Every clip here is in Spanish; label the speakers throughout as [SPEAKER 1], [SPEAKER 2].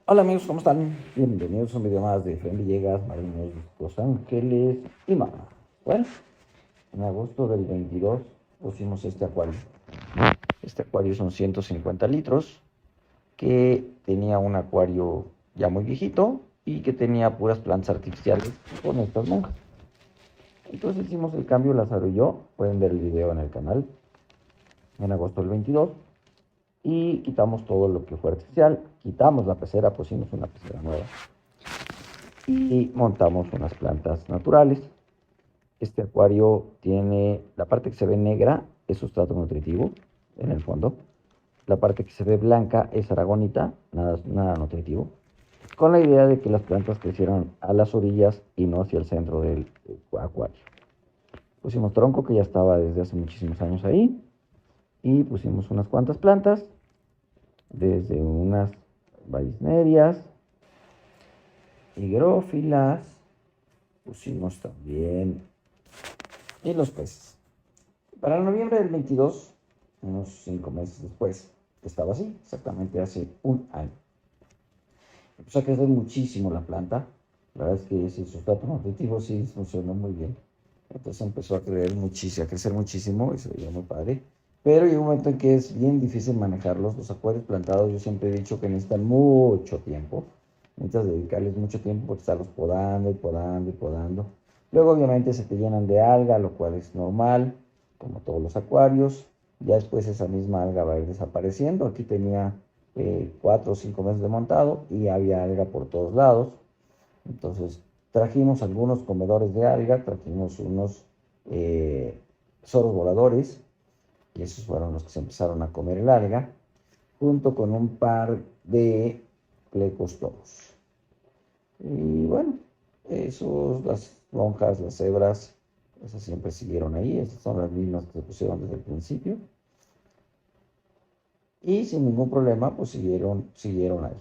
[SPEAKER 1] Hola amigos, ¿cómo están? Bienvenidos a un video más de Efraín Villegas, Marinos de Los Ángeles y más. Bueno, en agosto del 22 pusimos este acuario. Este acuario son 150 litros, que tenía un acuario ya muy viejito y que tenía puras plantas artificiales con estas monjas. Entonces hicimos el cambio, Lázaro y yo, pueden ver el video en el canal, en agosto del 22. Y quitamos todo lo que fue artificial, quitamos la pecera, pusimos una pecera nueva y montamos unas plantas naturales. Este acuario tiene la parte que se ve negra, es sustrato nutritivo en el fondo. La parte que se ve blanca es aragonita, nada nutritivo, con la idea de que las plantas crecieran a las orillas y no hacia el centro del acuario. Pusimos tronco que ya estaba desde hace muchísimos años ahí y pusimos unas cuantas plantas, desde unas vallisnerias, higrófilas, pusimos también y los peces. Para noviembre del 22, unos 5 meses después, estaba así, exactamente hace un año. Empezó a crecer muchísimo la planta. La verdad es que ese sustrato nutritivo sí funcionó muy bien. Entonces empezó a crecer muchísimo y se veía muy padre. Pero llegó un momento en que es bien difícil manejarlos. Los acuarios plantados, yo siempre he dicho que necesitan mucho tiempo. Necesitas dedicarles mucho tiempo porque estarlos podando y podando y podando. Luego obviamente se te llenan de alga, lo cual es normal, como todos los acuarios. Ya después esa misma alga va a ir desapareciendo. Aquí tenía 4 o 5 meses de montado y había alga por todos lados. Entonces trajimos algunos comedores de alga, trajimos unos zorros voladores, y esos fueron los que se empezaron a comer el alga, junto con un par de plecostomos. Y bueno, esos, las lonjas, las cebras, esas siempre siguieron ahí, esas son las mismas que se pusieron desde el principio. Y sin ningún problema, pues siguieron ahí.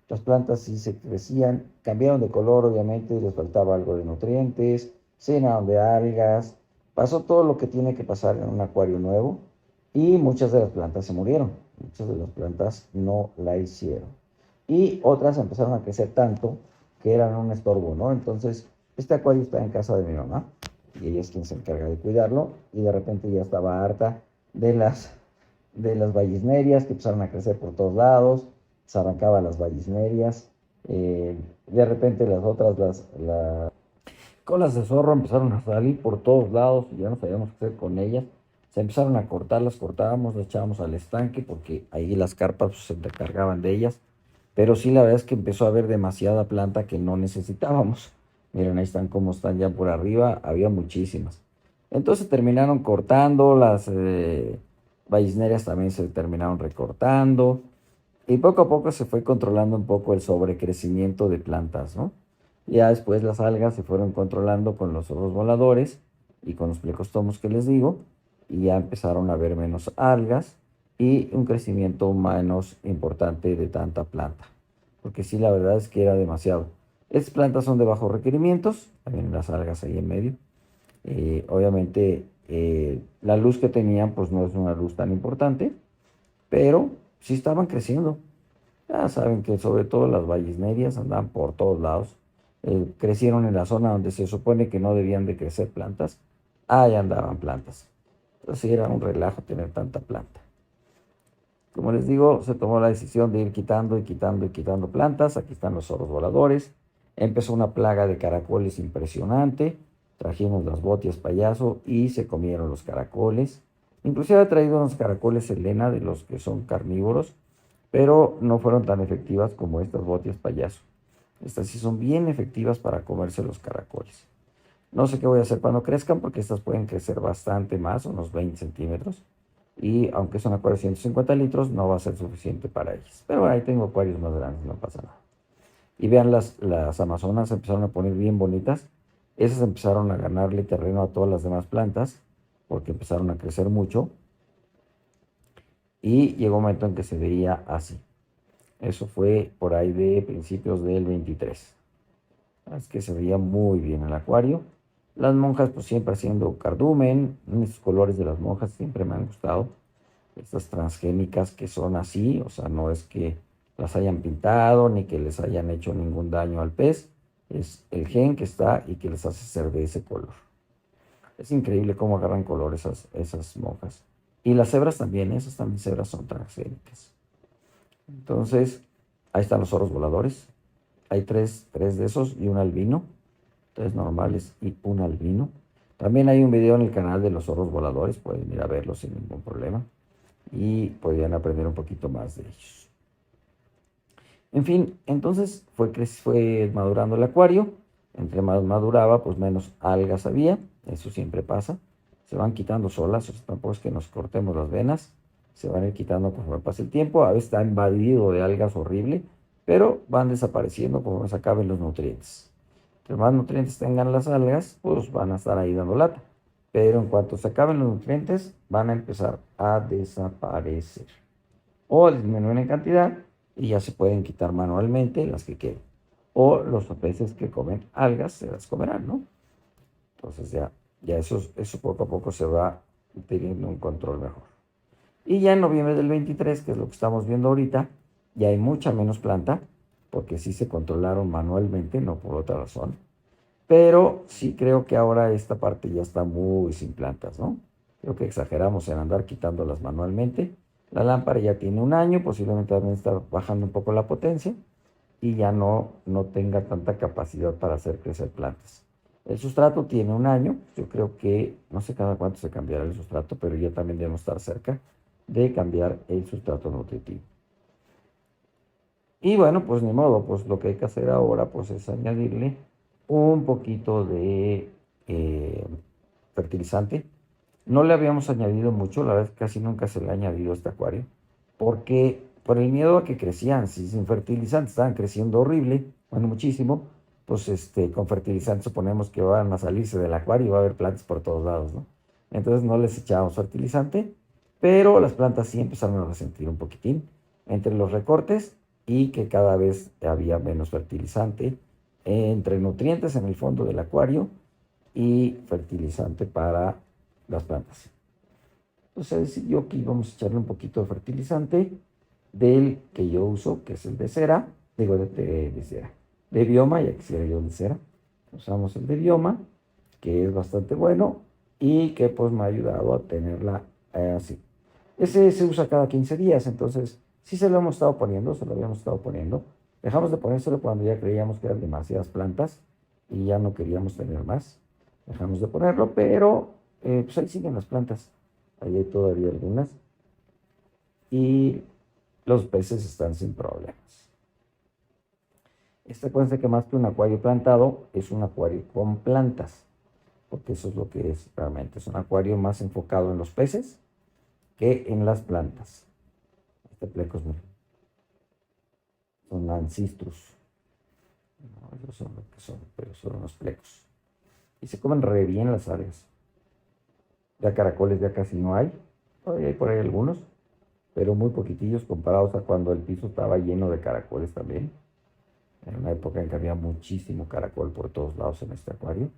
[SPEAKER 1] Las plantas sí se crecían, cambiaron de color, obviamente, les faltaba algo de nutrientes, se llenaron de algas, pasó todo lo que tiene que pasar en un acuario nuevo y muchas de las plantas se murieron, muchas de las plantas no la hicieron. Y otras empezaron a crecer tanto que eran un estorbo, ¿no? Entonces, este acuario está en casa de mi mamá y ella es quien se encarga de cuidarlo y de repente ya estaba harta de las vallisnerias que empezaron a crecer por todos lados, se arrancaban las vallisnerias, de repente las otras, las colas de zorro empezaron a salir por todos lados y ya no sabíamos qué hacer con ellas. Se empezaron a cortar, las cortábamos, las echábamos al estanque porque ahí las carpas pues, se recargaban de ellas. Pero sí, la verdad es que empezó a haber demasiada planta que no necesitábamos. Miren, ahí están como están ya por arriba, había muchísimas. Entonces terminaron cortando, las vallisnerias también se terminaron recortando. Y poco a poco se fue controlando un poco el sobrecrecimiento de plantas, ¿no? Ya después las algas se fueron controlando con los zorros voladores y con los plecostomos que les digo, y ya empezaron a haber menos algas y un crecimiento menos importante de tanta planta. Porque sí, la verdad es que era demasiado. Estas plantas son de bajos requerimientos, también las algas ahí en medio. Obviamente la luz que tenían pues no es una luz tan importante, pero sí estaban creciendo. Ya saben que sobre todo las vallisnerias andan por todos lados. Crecieron en la zona donde se supone que no debían de crecer plantas. Ahí andaban plantas. Entonces sí era un relajo tener tanta planta. Como les digo, se tomó la decisión de ir quitando y quitando y quitando plantas. Aquí están los zorros voladores. Empezó una plaga de caracoles impresionante. Trajimos las botias payaso y se comieron los caracoles. Inclusive he traído unos caracoles Elena de los que son carnívoros, pero no fueron tan efectivas como estas botias payaso. Estas sí son bien efectivas para comerse los caracoles. No sé qué voy a hacer cuando crezcan porque estas pueden crecer bastante más, unos 20 centímetros. Y aunque es un acuario de 150 litros, no va a ser suficiente para ellas. Pero bueno, ahí tengo acuarios más grandes, no pasa nada. Y vean, las amazonas empezaron a poner bien bonitas. Esas empezaron a ganarle terreno a todas las demás plantas porque empezaron a crecer mucho. Y llegó un momento en que se veía así. Eso fue por ahí de principios del 23. Es que se veía muy bien el acuario. Las monjas pues siempre haciendo cardumen. Estos colores de las monjas siempre me han gustado. Estas transgénicas que son así, o sea, no es que las hayan pintado ni que les hayan hecho ningún daño al pez. Es el gen que está y que les hace ser de ese color. Es increíble cómo agarran color esas monjas. Y las cebras también, esas también cebras son transgénicas. Entonces, ahí están los zorros voladores. Hay tres de esos y un albino. Tres normales y un albino. También hay un video en el canal de los zorros voladores. Pueden ir a verlos sin ningún problema. Y podrían aprender un poquito más de ellos. En fin, entonces fue madurando el acuario. Entre más maduraba, pues menos algas había. Eso siempre pasa. Se van quitando solas. O sea, tampoco es que nos cortemos las venas. Se van a ir quitando conforme pasa el tiempo. A veces está invadido de algas horrible, pero van desapareciendo conforme se acaben los nutrientes. Entre más nutrientes tengan las algas, pues van a estar ahí dando lata. Pero en cuanto se acaben los nutrientes, van a empezar a desaparecer. O disminuyen en cantidad y ya se pueden quitar manualmente las que queden. O los peces que comen algas se las comerán, ¿no? Entonces ya eso poco a poco se va teniendo un control mejor. Y ya en noviembre del 23, que es lo que estamos viendo ahorita, ya hay mucha menos planta, porque sí se controlaron manualmente, no por otra razón. Pero sí creo que ahora esta parte ya está muy sin plantas, ¿no? Creo que exageramos en andar quitándolas manualmente. La lámpara ya tiene un año, posiblemente también está bajando un poco la potencia y ya no tenga tanta capacidad para hacer crecer plantas. El sustrato tiene un año, yo creo que no sé cada cuánto se cambiará el sustrato, pero ya también debemos estar cerca de cambiar el sustrato nutritivo. Y bueno, pues ni modo, pues lo que hay que hacer ahora pues es añadirle un poquito de fertilizante. No le habíamos añadido mucho, la verdad casi nunca se le ha añadido a este acuario, porque por el miedo a que crecían, si sin fertilizante estaban creciendo horrible, bueno, muchísimo, pues con fertilizante suponemos que van a salirse del acuario y va a haber plantas por todos lados, ¿no? Entonces no les echábamos fertilizante, pero las plantas sí empezaron a resentir un poquitín entre los recortes y que cada vez había menos fertilizante, entre nutrientes en el fondo del acuario y fertilizante para las plantas. Entonces decidió que íbamos a echarle un poquito de fertilizante del que yo uso, que es el de cera, digo de cera, de bioma, ya quisiera yo de cera. Usamos el de bioma, que es bastante bueno y que pues me ha ayudado a tenerla así. Ese se usa cada 15 días, entonces sí se lo hemos estado poniendo, se lo habíamos estado poniendo. Dejamos de ponérselo cuando ya creíamos que eran demasiadas plantas y ya no queríamos tener más. Dejamos de ponerlo, pero pues ahí siguen las plantas. Ahí hay todavía algunas. Y los peces están sin problemas. Acuérdense que más que un acuario plantado, es un acuario con plantas. Porque eso es lo que es realmente. Es un acuario más enfocado en los peces que en las plantas. Plecos, son ancistrus. No, esos son lo que son, pero son unos plecos. Y se comen re bien las algas. Ya caracoles ya casi no hay. Todavía hay por ahí algunos, pero muy poquitillos comparados a cuando el piso estaba lleno de caracoles también. En una época en que había muchísimo caracol por todos lados en este acuario.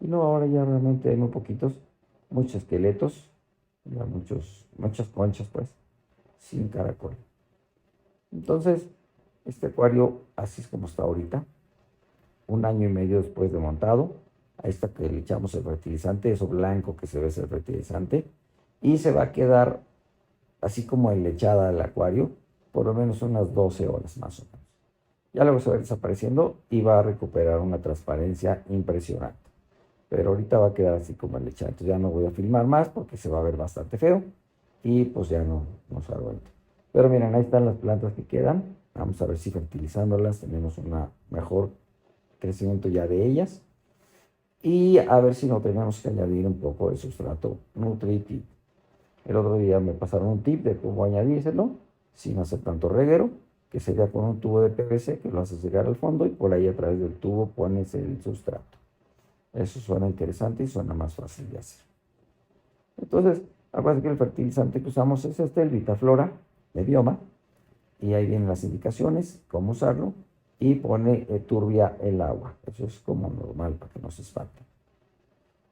[SPEAKER 1] Y no, ahora ya realmente hay muy poquitos, muchos esqueletos, ya muchas conchas pues, sin caracol. Entonces, este acuario así es como está ahorita, un año y medio después de montado. A esta que le echamos el fertilizante, eso blanco que se ve es el fertilizante, y se va a quedar así como enlechada al acuario, por lo menos unas 12 horas más o menos. Ya luego se va desapareciendo y va a recuperar una transparencia impresionante. Pero ahorita va a quedar así como enlechada. Entonces ya no voy a filmar más porque se va a ver bastante feo y pues ya no nos aguanta. Pero miren, ahí están las plantas que quedan. Vamos a ver si fertilizándolas tenemos un mejor crecimiento ya de ellas. Y a ver si no tenemos que añadir un poco de sustrato nutritivo. El otro día me pasaron un tip de cómo añadírselo sin hacer tanto reguero, que sería con un tubo de PVC que lo haces llegar al fondo y por ahí a través del tubo pones el sustrato. Eso suena interesante y suena más fácil de hacer. Entonces, acuérdense que el fertilizante que usamos es el Vitaflora de Bioma. Y ahí vienen las indicaciones, cómo usarlo. Y pone turbia el agua. Eso es como normal para que no se espante.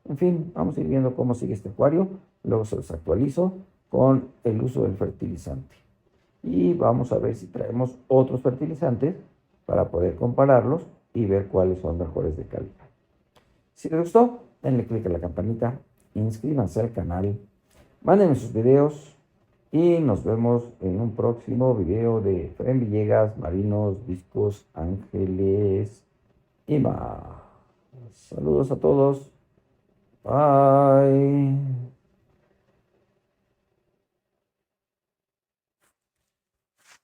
[SPEAKER 1] En fin, vamos a ir viendo cómo sigue este acuario. Luego se los actualizo con el uso del fertilizante. y vamos a ver si traemos otros fertilizantes para poder compararlos y ver cuáles son mejores de calidad. Si les gustó, denle click a la campanita, inscríbanse al canal, mándenme sus videos y nos vemos en un próximo video de Efraín Villegas, Marinos, Discos, Ángeles y más. Saludos a todos. Bye.